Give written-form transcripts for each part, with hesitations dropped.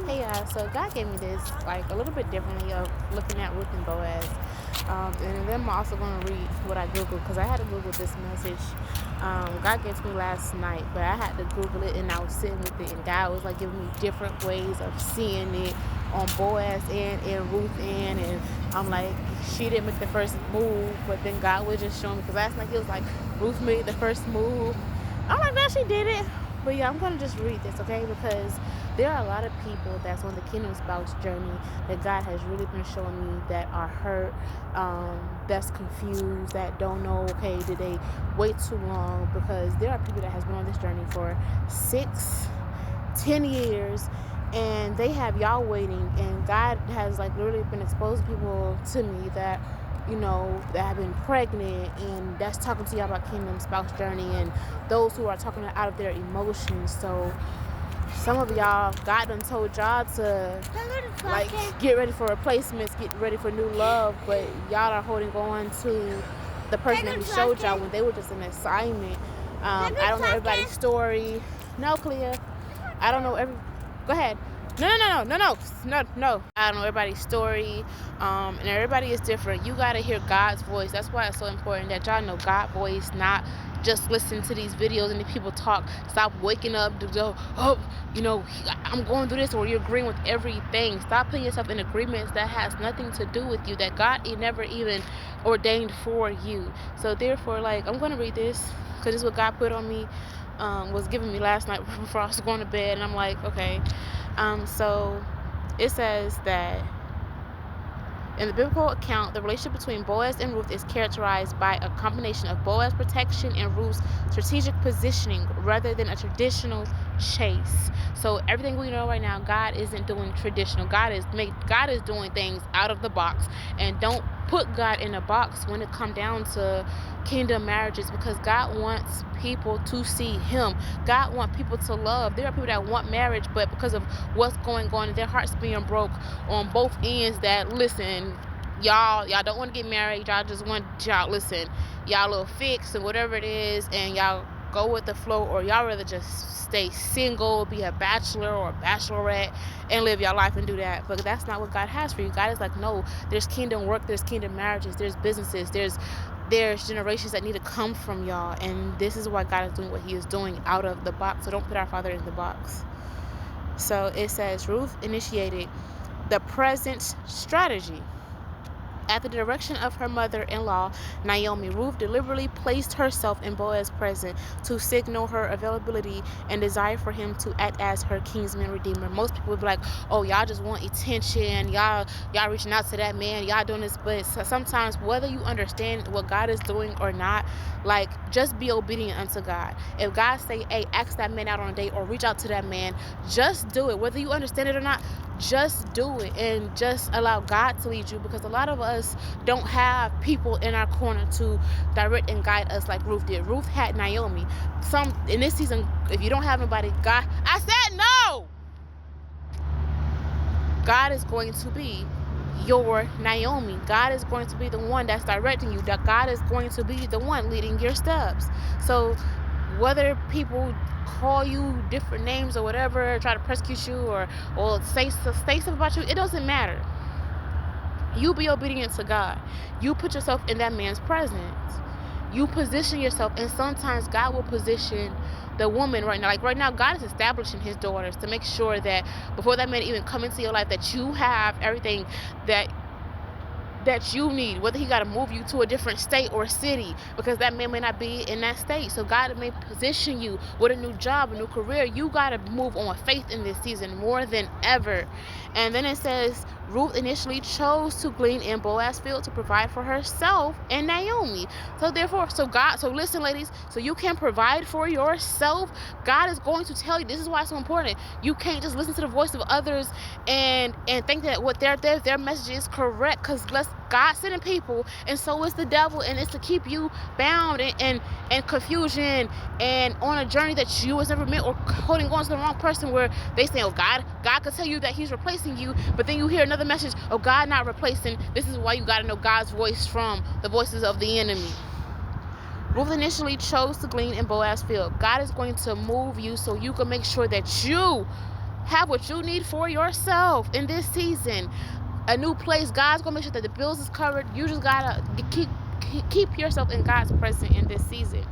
Hey guys, so God gave me this like a little bit differently of looking at Ruth and Boaz. And then I'm also going to read what I Googled because I had to Google this message. God gave me last night, but I had to Google it and I was sitting with it, and God was like giving me different ways of seeing it on Boaz and Ruth and I'm like, she didn't make the first move, but then God was just showing me because last night he was like, Ruth made the first move. I'm like, no, she did it. But yeah, I'm going to just read this, okay? Because there are a lot of people that's on the kingdom spouse journey that God has really been showing me that are hurt, that's confused, that don't know, okay, did they wait too long? Because there are people that has been on this journey for 6-10 years, and they have y'all waiting, and God has like literally been exposing people to me that that have been pregnant, and that's talking to y'all about kingdom spouse journey, and those who are talking out of their emotions. So some of y'all, God done told y'all to like get ready for replacements, get ready for new love, but y'all are holding on to the person that he showed y'all when they were just an assignment. I don't know everybody's story. No, Clea. I don't know every. Go ahead. No. I don't know everybody's story, and everybody is different. You gotta hear God's voice. That's why it's so important that y'all know God's voice, not just listen to these videos and the people talk. Stop waking up to go, I'm going through this, or you're agreeing with everything. Stop putting yourself in agreements that has nothing to do with you, that God never even ordained for you. So therefore, like, I'm gonna read this because this is what God put on me, was giving me last night before I was going to bed, and I'm like, okay. So it says that in the biblical account, the relationship between Boaz and Ruth is characterized by a combination of Boaz's protection and Ruth's strategic positioning rather than a traditional chase. So everything we know right now, God isn't doing traditional. God is doing things out of the box. And don't put God in a box when it comes down to kingdom marriages, because God wants people to see him. God wants people to love. There are people that want marriage, but because of what's going on, their hearts being broke on both ends, that listen, y'all don't want to get married, y'all just want y'all little fix and whatever it is, and y'all go with the flow, or y'all rather just stay single, be a bachelor or a bachelorette and live your life and do that. But that's not what God has for you. God is like, no, there's kingdom work, there's kingdom marriages, there's businesses, there's generations that need to come from y'all, and this is why God is doing what he is doing out of the box. So don't put our Father in the box. So it says Ruth initiated the present strategy. At the direction of her mother-in-law, Naomi, Ruth deliberately placed herself in Boaz's presence to signal her availability and desire for him to act as her kinsman redeemer. Most people would be like, oh, y'all just want attention, y'all reaching out to that man, y'all doing this. But sometimes, whether you understand what God is doing or not, like, just be obedient unto God. If God say, hey, ask that man out on a date or reach out to that man, just do it. Whether you understand it or not, just do it, and just allow God to lead you, because a lot of us don't have people in our corner to direct and guide us like Ruth did. Ruth had Naomi. Some in this season, if you don't have anybody, I said no. God is going to be your Naomi. God is going to be the one that's directing you. That God is going to be the one leading your steps. So whether people call you different names or whatever, try to persecute you or say stuff about you, it doesn't matter. You be obedient to God. You put yourself in that man's presence. You position yourself, and sometimes God will position the woman right now. Like right now, God is establishing his daughters to make sure that before that man even come into your life, that you have everything that you need, whether he got to move you to a different state or city, because that man may not be in that state. So God may position you with a new job, a new career. You got to move on faith in this season more than ever. And then it says Ruth initially chose to glean in Boaz's field to provide for herself and Naomi. So therefore, so listen, ladies, so you can provide for yourself. God is going to tell you. This is why it's so important. You can't just listen to the voice of others and think that what their message is correct, because God sending people, and so is the devil, and it's to keep you bound and confusion and on a journey that you was never meant, or holding on to the wrong person, where they say, oh, God could tell you that he's replacing you, but then you hear another message, oh, God not replacing. This is why you got to know God's voice from the voices of the enemy. Ruth initially chose to glean in Boaz's field. God is going to move you so you can make sure that you have what you need for yourself in this season. A new place. God's gonna make sure that the bills is covered. You just gotta keep yourself in God's presence in this season.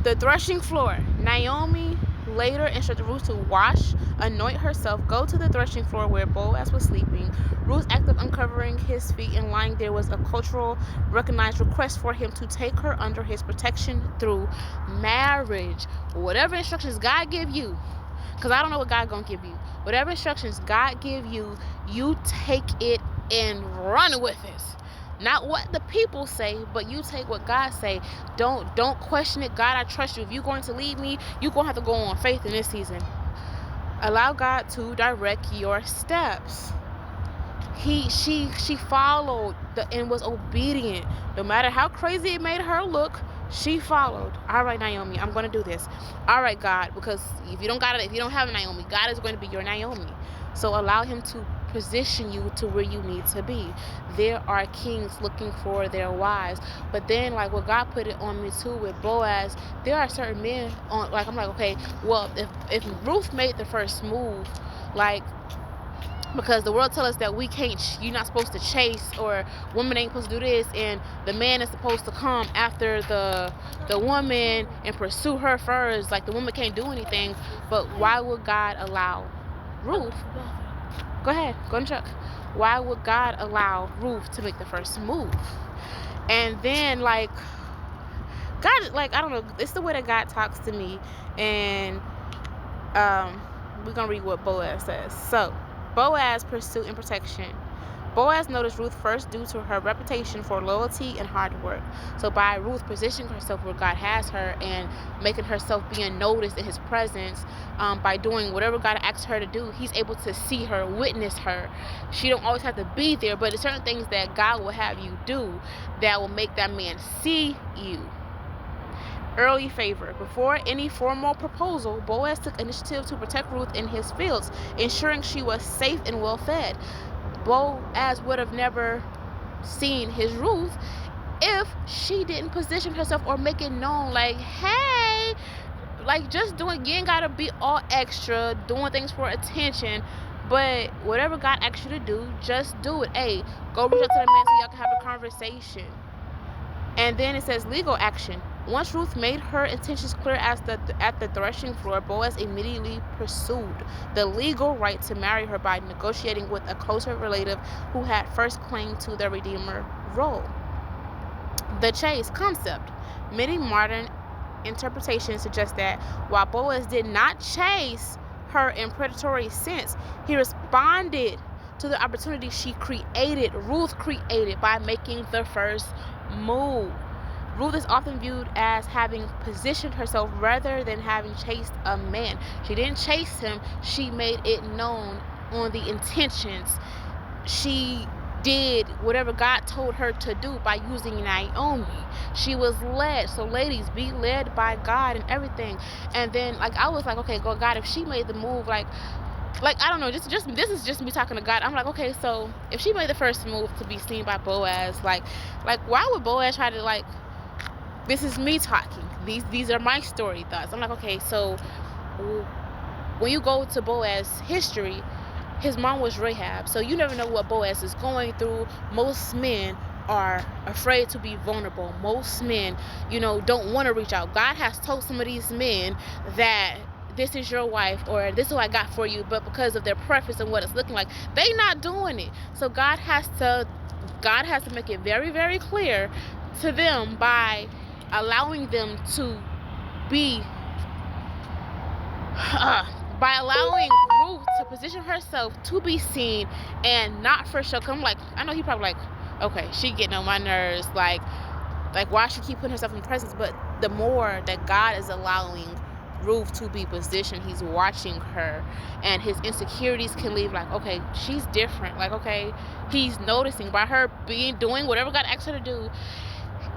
The threshing floor. Naomi later instructed Ruth to wash, anoint herself, go to the threshing floor where Boaz was sleeping. Ruth's act of uncovering his feet and lying there was a cultural recognized request for him to take her under his protection through marriage. Whatever instructions God give you, because I don't know what God gonna give you. Whatever instructions God give you, you take it and run with it. Not what the people say, but you take what God say. Don't question it. God, I trust you. If you're going to lead me, you're going to have to go on faith in this season. Allow God to direct your steps. She followed and was obedient. No matter how crazy it made her look, she followed. All right, Naomi, I'm going to do this. All right, God, because if you don't have a Naomi, God is going to be your Naomi. So allow him to position you to where you need to be. There are kings looking for their wives, but then like what God put it on me too with Boaz, there are certain men on, like I'm like, okay, well if Ruth made the first move, like, because the world tells us that you're not supposed to chase, or women ain't supposed to do this, and the man is supposed to come after the woman and pursue her first. Like the woman can't do anything. But why would God allow Ruth? Go ahead, go and check. Why would God allow Ruth to make the first move? And then like God, like I don't know, it's the way that God talks to me. And we're gonna read what Boaz says. So Boaz pursuit and protection. Boaz noticed Ruth first due to her reputation for loyalty and hard work. So by Ruth positioning herself where God has her and making herself being noticed in his presence, by doing whatever God asks her to do, he's able to see her, witness her. She don't always have to be there, but there's certain things that God will have you do that will make that man see you. Early favor. Before any formal proposal, Boaz took initiative to protect Ruth in his fields, ensuring she was safe and well fed. Boaz would have never seen his Ruth if she didn't position herself or make it known, like, hey, like just doing, you ain't gotta be all extra, doing things for attention, but whatever God asks you to do, just do it. Hey, go reach out to the man so y'all can have a conversation. And then it says legal action. Once Ruth made her intentions clear at the threshing floor, Boaz immediately pursued the legal right to marry her by negotiating with a closer relative who had first claimed to the redeemer role. The chase concept. Many modern interpretations suggest that while Boaz did not chase her in predatory sense, he responded to the opportunity Ruth created by making the first move. Ruth is often viewed as having positioned herself rather than having chased a man. She didn't chase him, she made it known on the intentions. She did whatever God told her to do by using Naomi. She was led. So ladies, be led by God and everything. And then like I was like, okay, God, if she made the move, like I don't know, just this is just me talking to God. I'm like, okay, so if she made the first move to be seen by Boaz, like why would Boaz try to, like, this is me talking. These are my story thoughts. I'm like, okay, so when you go to Boaz's history, his mom was Rahab. So you never know what Boaz is going through. Most men are afraid to be vulnerable. Most men, don't want to reach out. God has told some of these men that this is your wife, or this is what I got for you, but because of their preference and what it's looking like, they not doing it. So God has to make it very, very clear to them by allowing them to be by allowing Ruth to position herself to be seen and not for show. I'm like, I know he probably like, okay, she getting on my nerves, like why she keep putting herself in presence. But the more that God is allowing Ruth to be positioned, he's watching her, and his insecurities can leave, like, okay, she's different, like, okay, he's noticing by her doing whatever God asked her to do,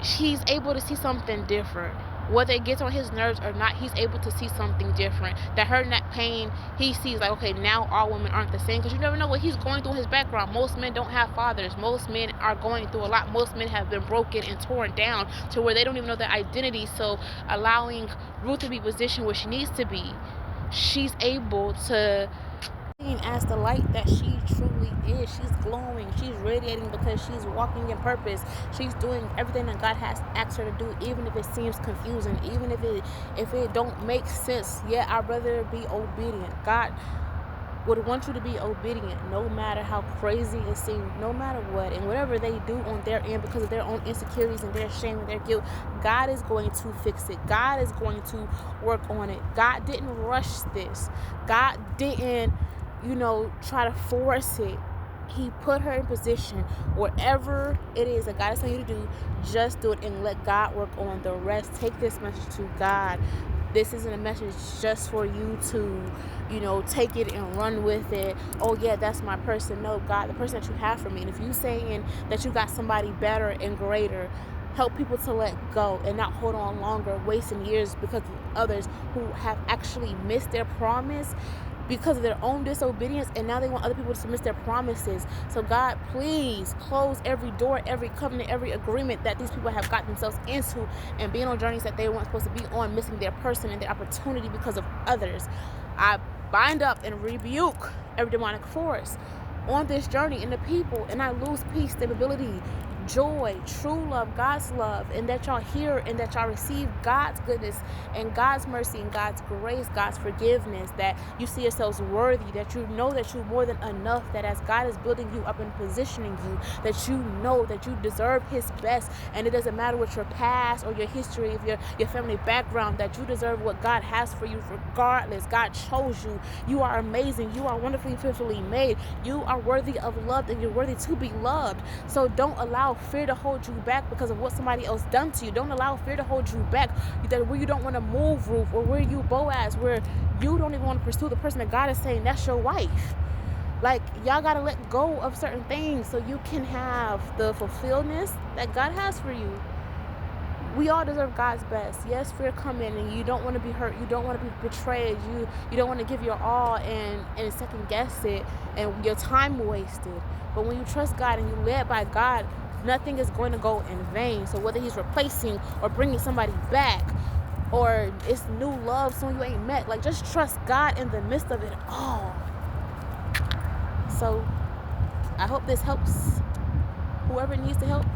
he's able to see something different. Whether it gets on his nerves or not, he's able to see something different. That her neck pain, he sees, like, okay, now all women aren't the same, because you never know what he's going through in his background. Most men don't have fathers. Most men are going through a lot. Most men have been broken and torn down to where they don't even know their identity. So allowing Ruth to be positioned where she needs to be she's able to, as the light that she truly is. She's glowing, she's radiating, because she's walking in purpose. She's doing everything that God has asked her to do, even if it seems confusing, even if it don't make sense. Yet I'd rather be obedient. God would want you to be obedient, no matter how crazy it seems, no matter what, and whatever they do on their end because of their own insecurities and their shame and their guilt. God is going to fix it. God is going to work on it. God didn't rush this. God didn't, try to force it. He put her in position. Whatever it is that God is telling you to do, just do it and let God work on the rest. Take this message to God. This isn't a message just for you to, take it and run with it. Oh yeah, that's my person. No, God, the person that you have for me. And if you saying that you got somebody better and greater, help people to let go and not hold on longer, wasting years because of others who have actually missed their promise because of their own disobedience, and now they want other people to miss their promises. So God, please close every door, every covenant, every agreement that these people have gotten themselves into, and being on journeys that they weren't supposed to be on, missing their person and their opportunity because of others. I bind up and rebuke every demonic force on this journey in the people, and I lose peace, stability, joy, true love, God's love, and that y'all hear and that y'all receive God's goodness and God's mercy and God's grace, God's forgiveness, that you see yourselves worthy, that you know that you're more than enough, that as God is building you up and positioning you, that you know that you deserve his best, and it doesn't matter what your past or your history, of your family background, that you deserve what God has for you regardless. God chose you. You are amazing. You are wonderfully and fearfully made. You are worthy of love, and you're worthy to be loved. So don't allow fear to hold you back because of what somebody else done to you. Don't allow fear to hold you back that where you don't want to move, Ruth, or where you Boaz, where you don't even want to pursue the person that God is saying that's your wife. Like, y'all gotta let go of certain things so you can have the fulfillment that God has for you. We all deserve God's best. Yes, fear come in and you don't want to be hurt. You don't want to be betrayed. You don't want to give your all and second guess it and your time wasted. But when you trust God and you led by God, nothing is going to go in vain. So whether he's replacing or bringing somebody back, or it's new love, someone you ain't met, like, just trust God in the midst of it all. So I hope this helps whoever needs to help,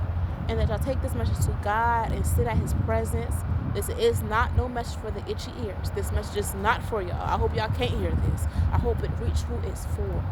and that y'all take this message to God and sit at his presence. This is not no message for the itchy ears. This message is not for y'all. I hope y'all can't hear this. I hope it reach who it's for.